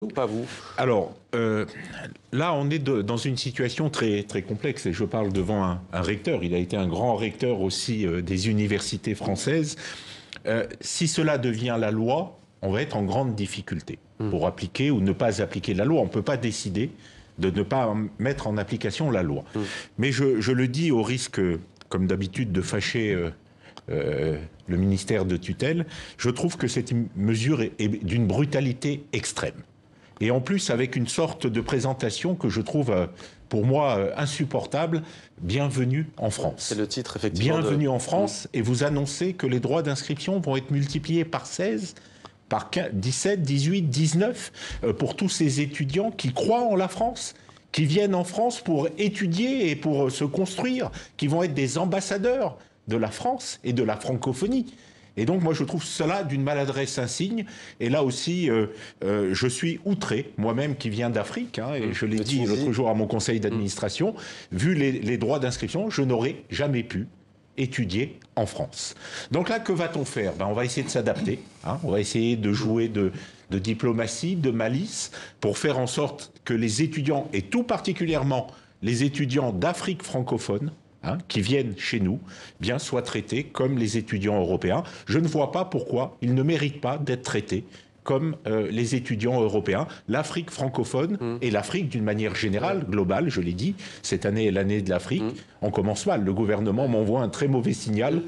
Ou pas vous? Alors, là, on est dans une situation très, très complexe, et je parle devant un recteur. Il a été un grand recteur aussi des universités françaises. Si cela devient la loi, on va être en grande difficulté pour appliquer ou ne pas appliquer la loi. On ne peut pas décider de ne pas mettre en application la loi. Mais je le dis au risque, comme d'habitude, de fâcher le ministère de tutelle. Je trouve que cette mesure est d'une brutalité extrême. Et en plus, avec une sorte de présentation que je trouve, pour moi, insupportable. Bienvenue en France. C'est le titre, effectivement. Bienvenue en France, et vous annoncez que les droits d'inscription vont être multipliés par 16, par 15, 17, 18, 19, pour tous ces étudiants qui croient en la France, qui viennent en France pour étudier et pour se construire, qui vont être des ambassadeurs de la France et de la francophonie. Et donc, moi, je trouve cela d'une maladresse insigne. Et là aussi, je suis outré, moi-même qui viens d'Afrique, hein, et je l'ai dit l'autre jour à mon conseil d'administration, vu les droits d'inscription, je n'aurais jamais pu étudier en France. Donc là, que va-t-on faire? On va essayer de s'adapter, hein, on va essayer de jouer de diplomatie, de malice, pour faire en sorte que les étudiants, et tout particulièrement les étudiants d'Afrique francophone, qui viennent chez nous, soient traités comme les étudiants européens. Je ne vois pas pourquoi ils ne méritent pas d'être traités comme les étudiants européens. L'Afrique francophone et l'Afrique d'une manière générale, globale, je l'ai dit, cette année est l'année de l'Afrique, on commence mal. Le gouvernement m'envoie un très mauvais signal.